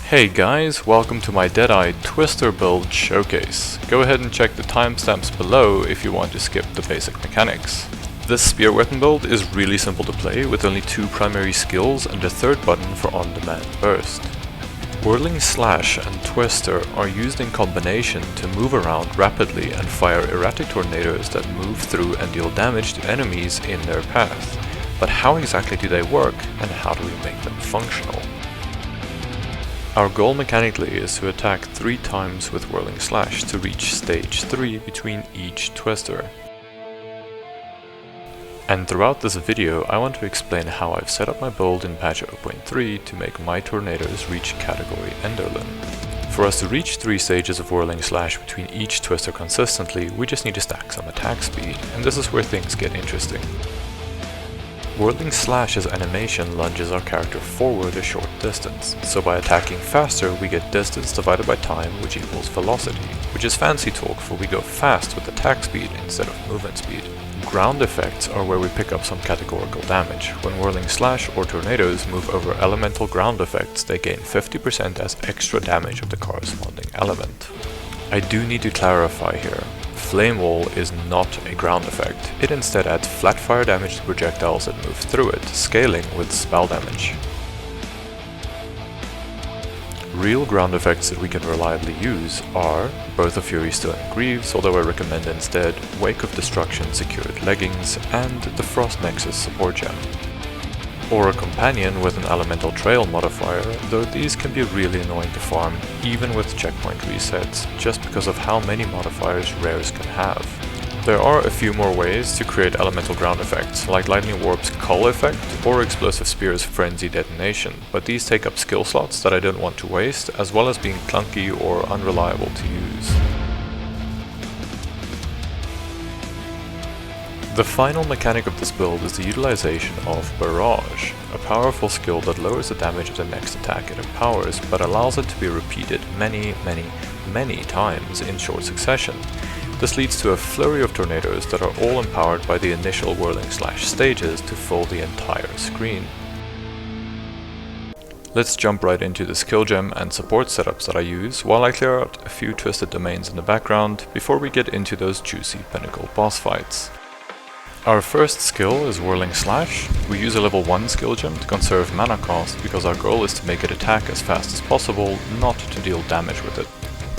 Hey guys, welcome to my Deadeye Twister build showcase. Go ahead and check the timestamps below if you want to skip the basic mechanics. This spear weapon build is really simple to play with only two primary skills and a third button for on-demand burst. Whirling Slash and Twister are used in combination to move around rapidly and fire erratic tornadoes that move through and deal damage to enemies in their path. But how exactly do they work and how do we make them functional? Our goal mechanically is to attack 3 times with Whirling Slash to reach stage 3 between each Twister. And throughout this video I want to explain how I've set up my build in patch 0.3 to make my tornadoes reach category Enderlin. For us to reach 3 stages of Whirling Slash between each Twister consistently, we just need to stack some attack speed, and this is where things get interesting. Whirling Slash's animation lunges our character forward a short distance, so by attacking faster we get distance divided by time, which equals velocity, which is fancy talk for we go fast with attack speed instead of movement speed. Ground effects are where we pick up some categorical damage. When Whirling Slash or tornadoes move over elemental ground effects, they gain 50% as extra damage of the corresponding element. I do need to clarify here. Flame Wall is not a ground effect. It instead adds flat fire damage to projectiles that move through it, scaling with spell damage. Real ground effects that we can reliably use are Birth of Fury Stone Greaves, although I recommend instead Wake of Destruction Secured Leggings and the Frost Nexus Support Gem. Or a companion with an elemental trail modifier, though these can be really annoying to farm even with checkpoint resets, just because of how many modifiers rares can have. There are a few more ways to create elemental ground effects, like Lightning Warp's Cull effect or Explosive Spear's Frenzy Detonation, but these take up skill slots that I don't want to waste, as well as being clunky or unreliable to use. The final mechanic of this build is the utilization of Barrage, a powerful skill that lowers the damage of the next attack it empowers, but allows it to be repeated many times in short succession. This leads to a flurry of tornadoes that are all empowered by the initial Whirling Slash stages to fill the entire screen. Let's jump right into the Skillgem and support setups that I use while I clear out a few twisted domains in the background before we get into those juicy Pinnacle boss fights. Our first skill is Whirling Slash. We use a level 1 Skillgem to conserve mana cost because our goal is to make it attack as fast as possible, not to deal damage with it.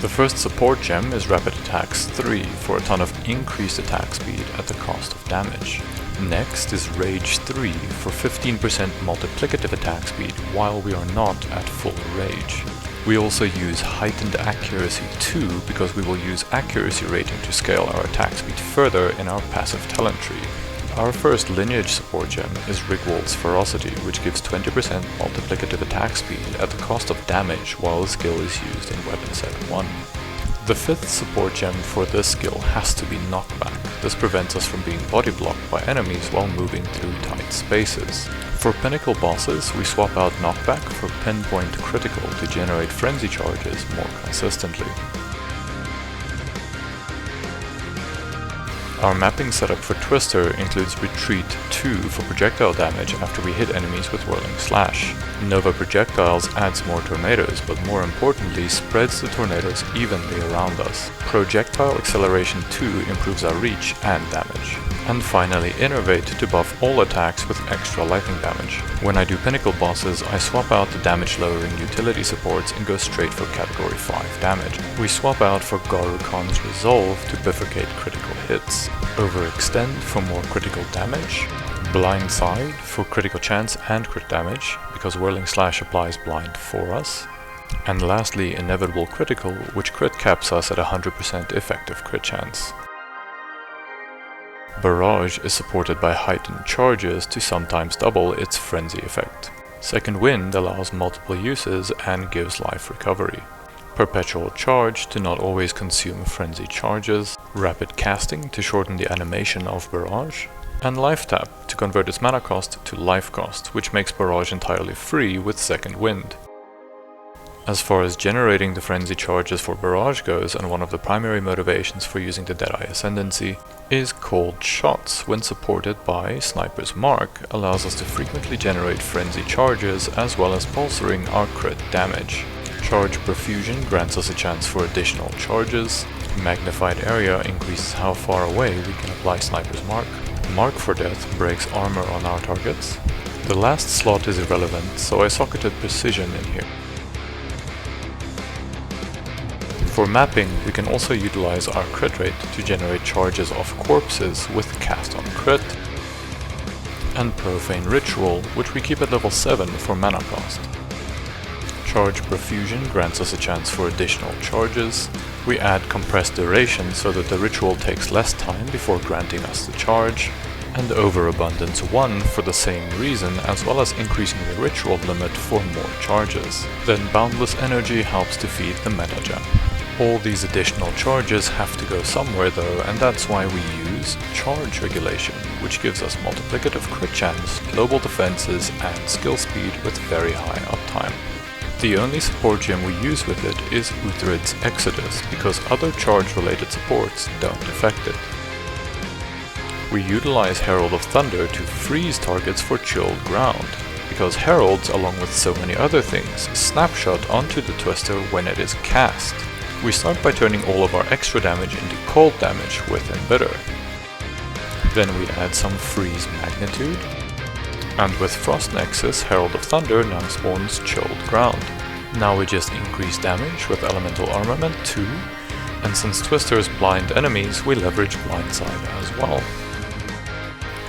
The first support gem is Rapid Attacks 3 for a ton of increased attack speed at the cost of damage. Next is Rage 3 for 15% multiplicative attack speed while we are not at full rage. We also use Heightened Accuracy 2 because we will use accuracy rating to scale our attack speed further in our passive talent tree. Our first lineage support gem is Rigwald's Ferocity, which gives 20% multiplicative attack speed at the cost of damage while the skill is used in weapon set 1. The fifth support gem for this skill has to be Knockback. This prevents us from being body blocked by enemies while moving through tight spaces. For Pinnacle bosses, we swap out Knockback for Pinpoint Critical to generate frenzy charges more consistently. Our mapping setup for Twister includes Retreat 2 for projectile damage after we hit enemies with Whirling Slash. Nova Projectiles adds more tornadoes, but more importantly spreads the tornadoes evenly around us. Projectile Acceleration 2 improves our reach and damage. And finally Innervate to buff all attacks with extra lightning damage. When I do Pinnacle bosses, I swap out the damage lowering utility supports and go straight for category 5 damage. We swap out for Garukan's Resolve to bifurcate critical hits, Overextend for more critical damage, Blindside for critical chance and crit damage, because Whirling Slash applies blind for us, and lastly Inevitable Critical, which crit caps us at 100% effective crit chance. Barrage is supported by heightened charges to sometimes double its frenzy effect. Second Wind allows multiple uses and gives life recovery. Perpetual Charge to not always consume frenzy charges. Rapid Casting to shorten the animation of Barrage. And Life Tap to convert its mana cost to life cost, which makes Barrage entirely free with Second Wind. As far as generating the frenzy charges for Barrage goes, and one of the primary motivations for using the Deadeye Ascendancy, is Cold Shots, when supported by Sniper's Mark, allows us to frequently generate frenzy charges as well as bolstering our crit damage. Charge Profusion grants us a chance for additional charges. Magnified Area increases how far away we can apply Sniper's Mark. Mark for Death breaks armor on our targets. The last slot is irrelevant, so I socketed Precision in here. For mapping, we can also utilize our crit rate to generate charges off corpses with cast on crit, and Profane Ritual, which we keep at level 7 for mana cost. Charge Profusion grants us a chance for additional charges. We add Compressed Duration so that the ritual takes less time before granting us the charge, and Overabundance 1 for the same reason, as well as increasing the ritual limit for more charges. Then Boundless Energy helps to feed the meta gem. All these additional charges have to go somewhere though, and that's why we use Charge Regulation, which gives us multiplicative crit chance, global defenses, and skill speed with very high uptime. The only support gem we use with it is Uthred's Exodus, because other charge-related supports don't affect it. We utilize Herald of Thunder to freeze targets for chilled ground, because Heralds, along with so many other things, snapshot onto the Twister when it is cast. We start by turning all of our extra damage into cold damage with Embitter. Then we add some freeze magnitude, and with Frost Nexus, Herald of Thunder now spawns chilled ground. Now we just increase damage with Elemental Armament 2, and since Twisters blind enemies, we leverage Blindside as well.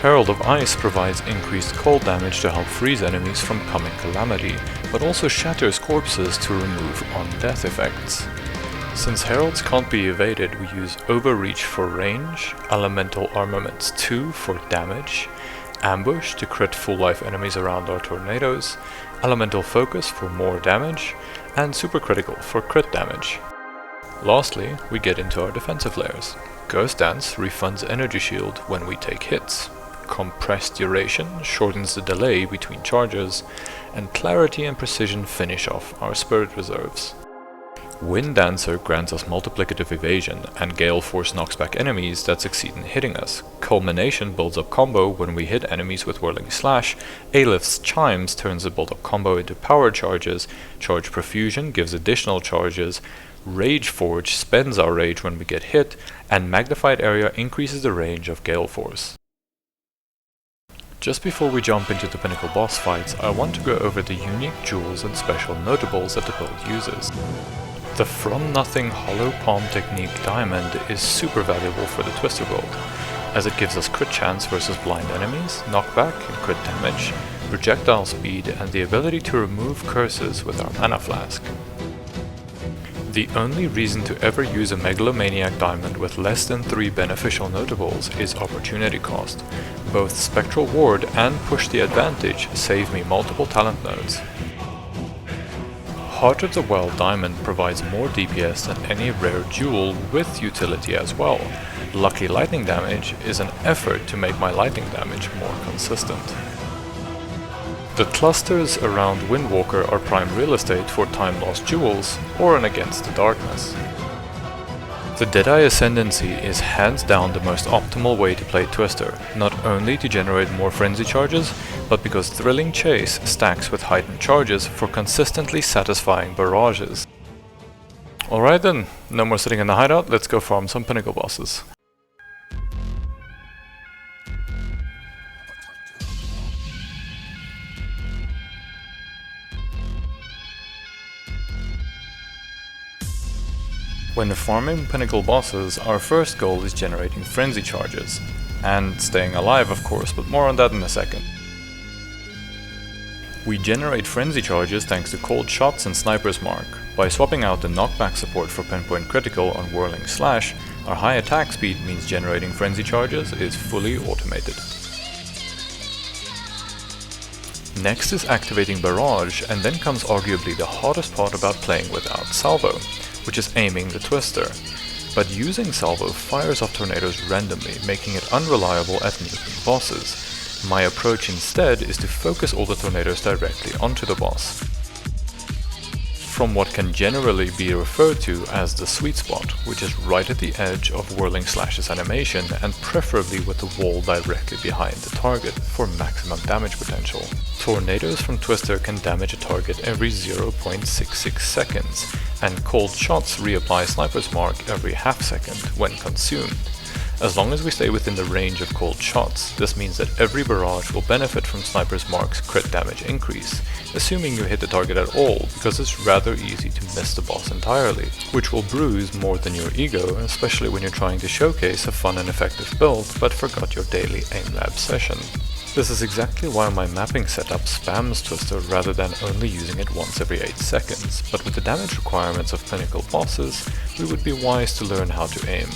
Herald of Ice provides increased cold damage to help freeze enemies from coming calamity, but also shatters corpses to remove on-death effects. Since Heralds can't be evaded, we use Overreach for range, Elemental Armaments 2 for damage, Ambush to crit full life enemies around our tornadoes, Elemental Focus for more damage, and Supercritical for crit damage. Lastly, we get into our defensive layers. Ghost Dance refunds Energy Shield when we take hits, Compressed Duration shortens the delay between charges, and Clarity and Precision finish off our Spirit Reserves. Wind Dancer grants us multiplicative evasion, and Gale Force knocks back enemies that succeed in hitting us. Culmination builds up combo when we hit enemies with Whirling Slash. Aelith's Chimes turns the build up combo into power charges. Charge Profusion gives additional charges. Rage Forge spends our rage when we get hit, and Magnified Area increases the range of Gale Force. Just before we jump into the Pinnacle boss fights, I want to go over the unique jewels and special notables that the build uses. The From Nothing Hollow Palm Technique Diamond is super valuable for the Twister build, as it gives us crit chance versus blind enemies, knockback and crit damage, projectile speed, and the ability to remove curses with our mana flask. The only reason to ever use a Megalomaniac Diamond with less than 3 beneficial notables is opportunity cost. Both Spectral Ward and Push the Advantage save me multiple talent nodes. Heart of the Well Diamond provides more DPS than any rare jewel with utility as well. Lucky Lightning Damage is an effort to make my lightning damage more consistent. The clusters around Windwalker are prime real estate for time-lost jewels or an Against the Darkness. The Deadeye Ascendancy is hands down the most optimal way to play Twister, not only to generate more frenzy charges, but because Thrilling Chase stacks with heightened charges for consistently satisfying barrages. Alright then, no more sitting in the hideout, let's go farm some Pinnacle bosses. When farming Pinnacle bosses, our first goal is generating frenzy charges. And staying alive of course, but more on that in a second. We generate frenzy charges thanks to cold shots and Sniper's Mark. By swapping out the knockback support for pinpoint critical on Whirling Slash, our high attack speed means generating frenzy charges is fully automated. Next is activating Barrage, and then comes arguably the hardest part about playing without Salvo, which is aiming the Twister. But using Salvo fires off tornadoes randomly, making it unreliable at mutant bosses. My approach instead is to focus all the tornadoes directly onto the boss. from what can generally be referred to as the sweet spot, which is right at the edge of whirling slashes animation and preferably with the wall directly behind the target for maximum damage potential. Tornadoes from Twister can damage a target every 0.66 seconds, and cold shots reapply Sniper's Mark every half second when consumed. As long as we stay within the range of cold shots, this means that every barrage will benefit from Sniper's Mark's crit damage increase, assuming you hit the target at all, because it's rather easy to miss the boss entirely, which will bruise more than your ego, especially when you're trying to showcase a fun and effective build but forgot your daily aim lab session. This is exactly why my mapping setup spams Twister rather than only using it once every 8 seconds, but with the damage requirements of Pinnacle bosses, we would be wise to learn how to aim.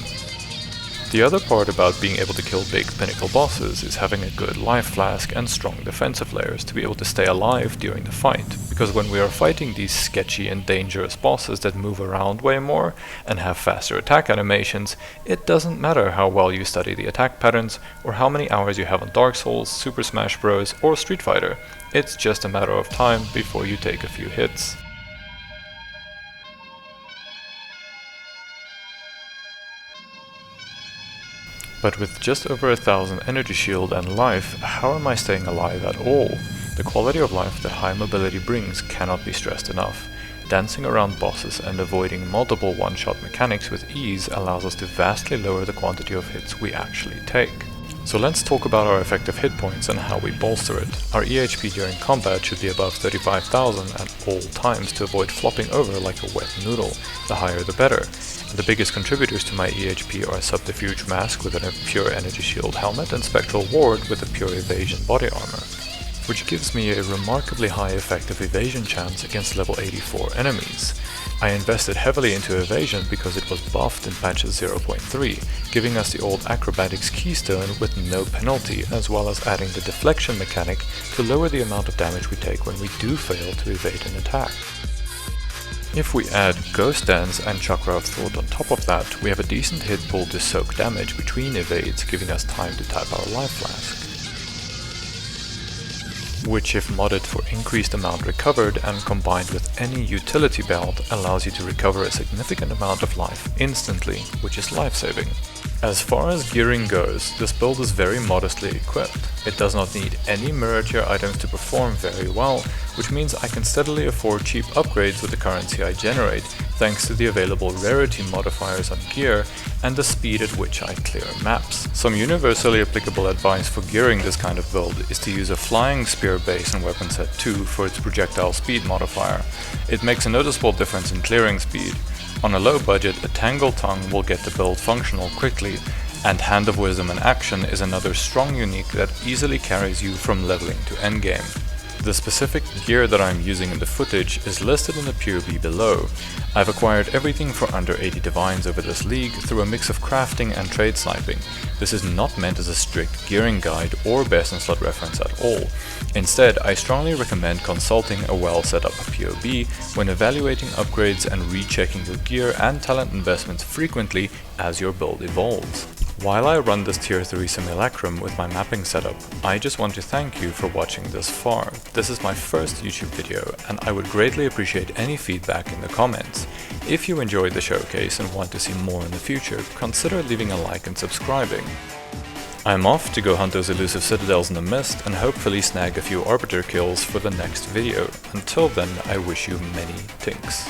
The other part about being able to kill big Pinnacle bosses is having a good life flask and strong defensive layers to be able to stay alive during the fight, because when we are fighting these sketchy and dangerous bosses that move around way more and have faster attack animations, it doesn't matter how well you study the attack patterns or how many hours you have on Dark Souls, Super Smash Bros. Or Street Fighter, it's just a matter of time before you take a few hits. But with just over 1000 energy shield and life, how am I staying alive at all? The quality of life that high mobility brings cannot be stressed enough. Dancing around bosses and avoiding multiple one-shot mechanics with ease allows us to vastly lower the quantity of hits we actually take. So let's talk about our effective hit points and how we bolster it. Our EHP during combat should be above 35,000 at all times to avoid flopping over like a wet noodle. The higher the better. The biggest contributors to my EHP are Subterfuge Mask with a pure energy shield helmet and Spectral Ward with a pure evasion body armor, which gives me a remarkably high effective evasion chance against level 84 enemies. I invested heavily into evasion because it was buffed in patches 0.3, giving us the old acrobatics keystone with no penalty, as well as adding the deflection mechanic to lower the amount of damage we take when we do fail to evade an attack. If we add Ghost Dance and Chakra of Thought on top of that, we have a decent hit pool to soak damage between evades, giving us time to tap our life flask, which, if modded for increased amount recovered and combined with any utility belt, allows you to recover a significant amount of life instantly, which is life-saving. As far as gearing goes, this build is very modestly equipped. It does not need any mirror tier items to perform very well, which means I can steadily afford cheap upgrades with the currency I generate, thanks to the available rarity modifiers on gear and the speed at which I clear maps. Some universally applicable advice for gearing this kind of build is to use a Flying Spear base in Weapon Set 2 for its projectile speed modifier. It makes a noticeable difference in clearing speed. On a low budget, a Tangle Tongue will get the build functional quickly, and Hand of Wisdom in Action is another strong unique that easily carries you from leveling to endgame. The specific gear that I'm using in the footage is listed in the POV below. I've acquired everything for under 80 divines over this league through a mix of crafting and trade sniping. This is not meant as a strict gearing guide or best in slot reference at all. Instead, I strongly recommend consulting a well set up POV when evaluating upgrades and rechecking your gear and talent investments frequently as your build evolves. While I run this tier 3 simulacrum with my mapping setup, I just want to thank you for watching this far. This is my first YouTube video, and I would greatly appreciate any feedback in the comments. If you enjoyed the showcase and want to see more in the future, consider leaving a like and subscribing. I'm off to go hunt those elusive citadels in the mist and hopefully snag a few Arbiter kills for the next video. Until then, I wish you many tinks.